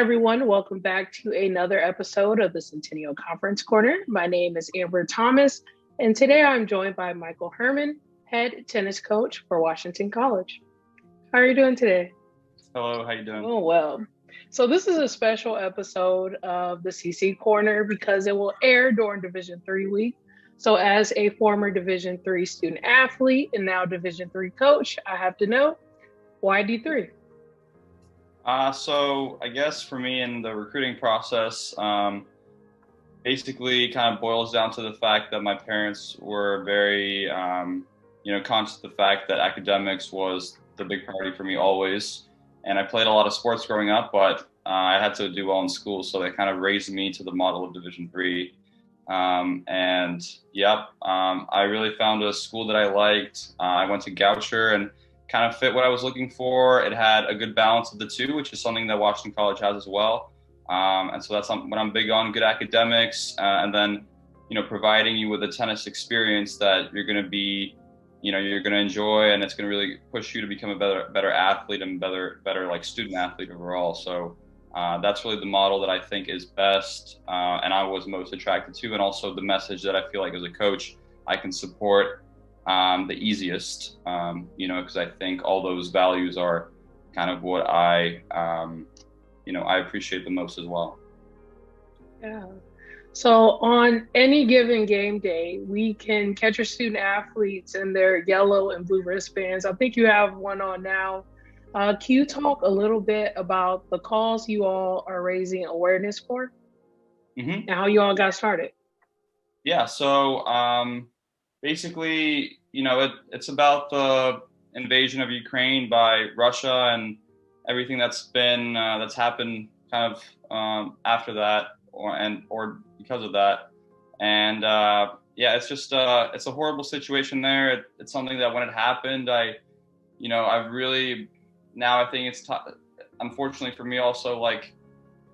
everyone. Welcome back to another episode of the Centennial Conference Corner. My name is Amber Thomas, and today I'm joined by Michael Herman, head tennis coach for Washington College. How are you doing today? Hello, how you doing? Oh, well. So this is a special episode of the CC Corner because it will air during Division Three week. So as a former Division Three student athlete and now Division Three coach, I have to know why D3? So I guess for me in the recruiting process, basically kind of boils down to the fact that my parents were very, conscious of the fact that academics was the big priority for me always. And I played a lot of sports growing up, but I had to do well in school, so they kind of raised me to the model of Division Three. I really found a school that I liked. I went to Goucher and kind of fit what I was looking for. It had a good balance of the two, which is something that Washington College has as well. And so that's what I'm big on: good academics, and then providing you with a tennis experience that you're going to be, you're going to enjoy, and it's going to really push you to become a better athlete and better like student athlete overall. So that's really the model that I think is best, and I was most attracted to, and also the message that I feel like as a coach I can support the easiest, because I think all those values are kind of what I appreciate the most as well. Yeah. So on any given game day, we can catch your student athletes in their yellow and blue wristbands. I think you have one on now. Can you talk a little bit about the cause you all are raising awareness for Mm-hmm. and how you all got started? Yeah. So basically, it's about the invasion of Ukraine by Russia and everything that's happened kind of after that or because of that. And it's just it's a horrible situation there. It's something that when it happened, I've really now I think unfortunately for me also, like,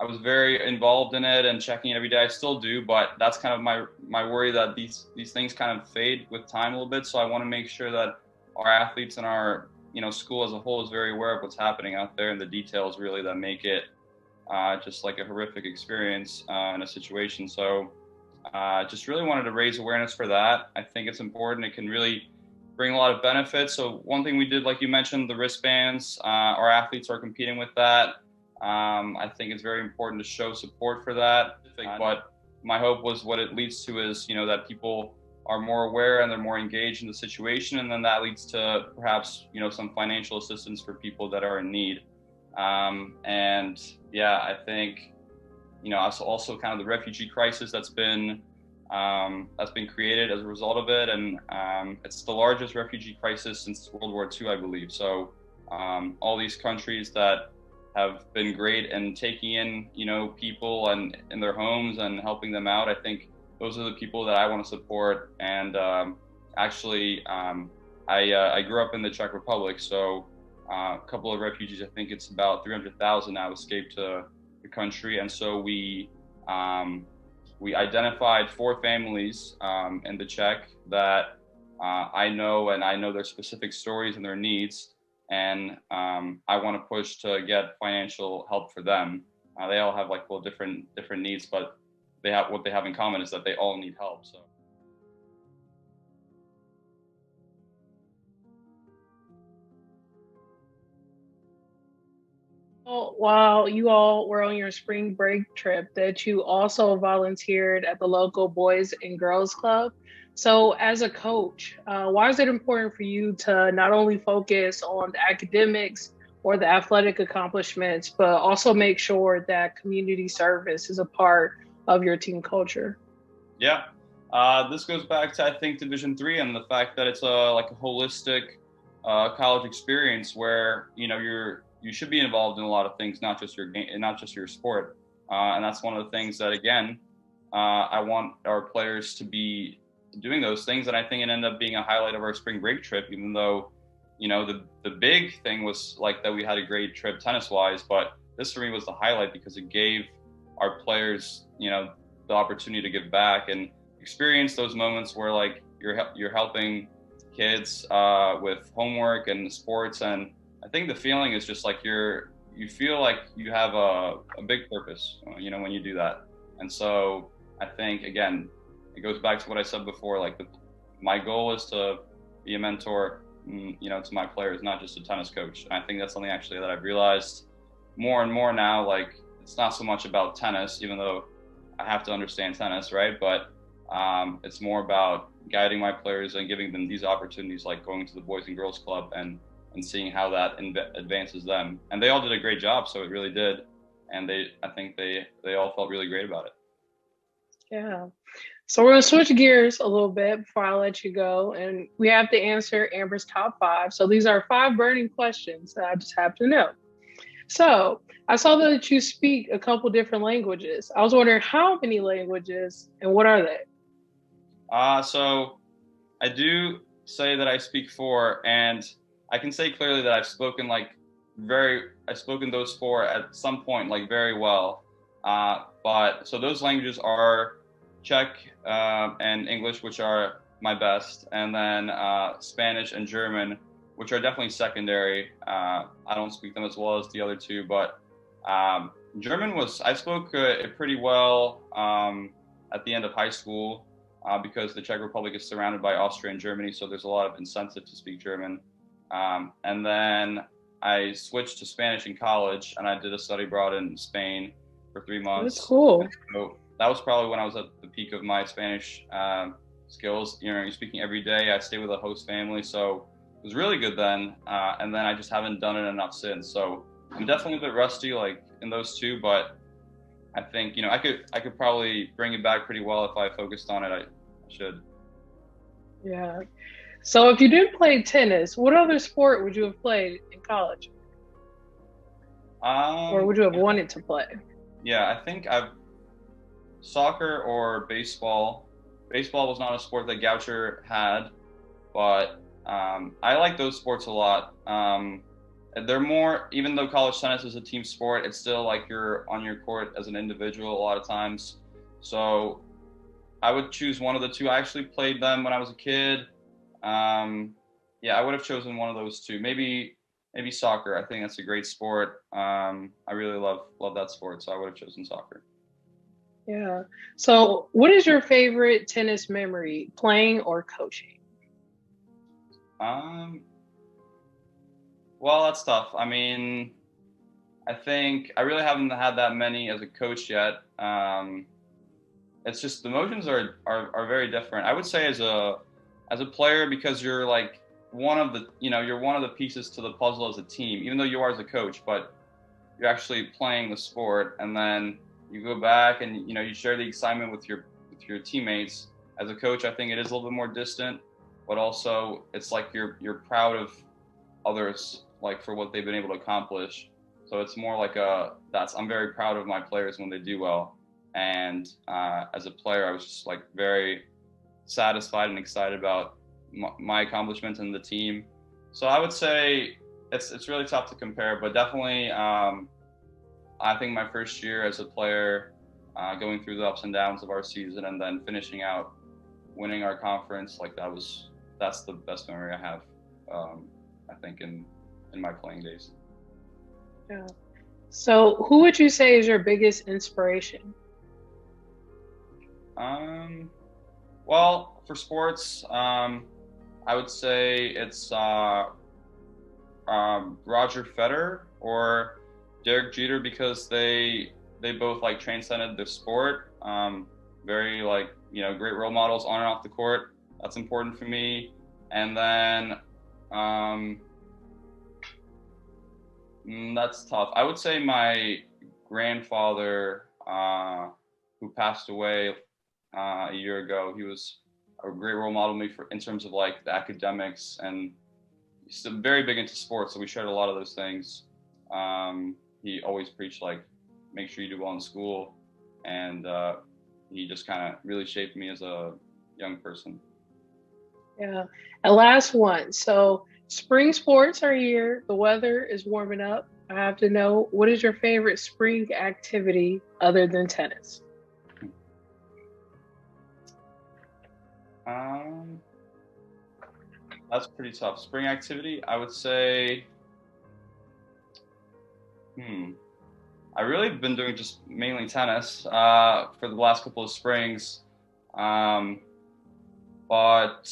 I was very involved in it and checking it every day. I still do, but that's kind of my worry that these things kind of fade with time a little bit. So I want to make sure that our athletes and our school as a whole is very aware of what's happening out there and the details really that make it just like a horrific experience in a situation. So just really wanted to raise awareness for that. I think it's important. It can really bring a lot of benefits. So one thing we did, like you mentioned, the wristbands, our athletes are competing with that. I think it's very important to show support for that. But my hope was what it leads to is, that people are more aware and they're more engaged in the situation. And then that leads to perhaps, some financial assistance for people that are in need. I think, also kind of the refugee crisis that's been created as a result of it. And it's the largest refugee crisis since World War II, I believe. So all these countries that have been great in taking in, people and in their homes and helping them out. I think those are the people that I want to support. And I grew up in the Czech Republic, so a couple of refugees, I think it's about 300,000 now, escaped the country. And so we identified 4 families in the Czech that I know their specific stories and their needs. And I want to push to get financial help for them. They all have different needs, but what they have in common is that they all need help. So. Well, while you all were on your spring break trip, that you also volunteered at the local Boys and Girls Club. So, as a coach, why is it important for you to not only focus on the academics or the athletic accomplishments, but also make sure that community service is a part of your team culture? Yeah, this goes back to, I think, Division Three and the fact that it's like a holistic college experience where you should be involved in a lot of things, not just your game, not just your sport. And that's one of the things that, again, I want our players to be doing those things. And I think it ended up being a highlight of our spring break trip, even though, the big thing was like that we had a great trip tennis wise, but this for me was the highlight because it gave our players, the opportunity to give back and experience those moments where like you're helping kids with homework and sports. And I think the feeling is just like you're you feel like you have a big purpose, when you do that. And so I think, again, it goes back to what I said before, like my goal is to be a mentor, to my players, not just a tennis coach. And I think that's something actually that I've realized more and more now. Like, it's not so much about tennis, even though I have to understand tennis, right? But it's more about guiding my players and giving them these opportunities, like going to the Boys and Girls Club and seeing how that advances them. And they all did a great job, so it really did. And I think they all felt really great about it. Yeah. So we're going to switch gears a little bit before I let you go. And we have to answer Amber's top 5. So these are 5 burning questions that I just have to know. So I saw that you speak a couple different languages. I was wondering how many languages and what are they? So I do say that I speak 4, and I can say clearly that I've spoken those 4 at some point, like very well. But so those languages are Czech and English, which are my best, and then Spanish and German, which are definitely secondary. I don't speak them as well as the other 2, but German I spoke it pretty well at the end of high school because the Czech Republic is surrounded by Austria and Germany, so there's a lot of incentive to speak German. And then I switched to Spanish in college, and I did a study abroad in Spain for 3 months. That's cool. So that was probably when I was at the peak of my Spanish skills. You're speaking every day. I stayed with a host family, so it was really good then. And then I just haven't done it enough since. So I'm definitely a bit rusty, like in those 2, but I think I could probably bring it back pretty well if I focused on it. I should. Yeah. So if you didn't play tennis, what other sport would you have played in college? Or would you have wanted to play? Yeah, I think soccer or baseball. Baseball was not a sport that Goucher had, but I like those sports a lot. They're more, even though college tennis is a team sport, it's still like you're on your court as an individual a lot of times. So I would choose one of the 2. I actually played them when I was a kid. Yeah, I would have chosen one of those 2. Maybe soccer. I think that's a great sport. I really love that sport, so I would have chosen soccer. Yeah. So what is your favorite tennis memory, playing or coaching? Well, that's tough. I mean, I think I really haven't had that many as a coach yet. It's just the emotions are very different. I would say as a player, because you're like you're one of the pieces to the puzzle as a team, even though you are as a coach, but you're actually playing the sport, and then you go back and you share the excitement with your teammates. As a coach, I think it is a little bit more distant, but also it's like you're proud of others, like for what they've been able to accomplish. So it's more like I'm very proud of my players when they do well. And as a player, I was just like very satisfied and excited about my accomplishments and the team. So I would say it's really tough to compare, but definitely I think my first year as a player, going through the ups and downs of our season and then finishing out winning our conference, like that's the best memory I have, I think in my playing days. Yeah. So who would you say is your biggest inspiration? Well, for sports, I would say it's Roger Federer or Derek Jeter, because they both like transcended the sport. Very great role models on and off the court. That's important for me. And then that's tough. I would say my grandfather, who passed away a year ago, he was a great role model to me in terms of like the academics, and he's very big into sports, so we shared a lot of those things. He always preached like, make sure you do well in school, and he just kind of really shaped me as a young person. Yeah. And last one. So spring sports are here. The weather is warming up. I have to know, what is your favorite spring activity other than tennis? That's pretty tough. Spring activity, I would say Hmm. I really been doing just mainly tennis for the last couple of springs. Um, but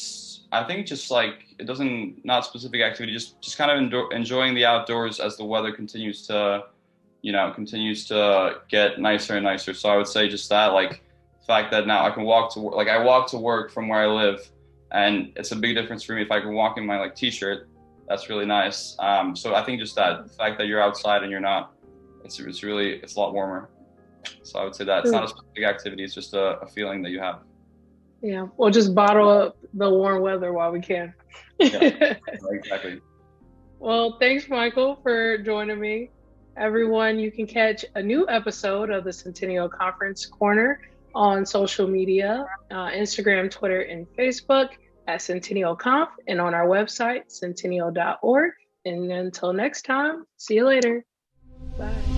I think just like it doesn't not specific activity, just kind of enjoying the outdoors as the weather continues to continues to get nicer and nicer. So I would say just that, like the fact that now I can walk to work, like I walk to work from where I live, and it's a big difference for me if I can walk in my like t-shirt. That's really nice. So I think just that the fact that you're outside and you're not, it's really it's a lot warmer. So I would say that it's not a specific activity; it's just a feeling that you have. Yeah, we'll just bottle up the warm weather while we can. Yeah, exactly. Well, thanks, Michael, for joining me. Everyone, you can catch a new episode of the Centennial Conference Corner on social media, Instagram, Twitter, and Facebook at Centennial Conf, and on our website, centennial.org. And until next time, see you later. Bye.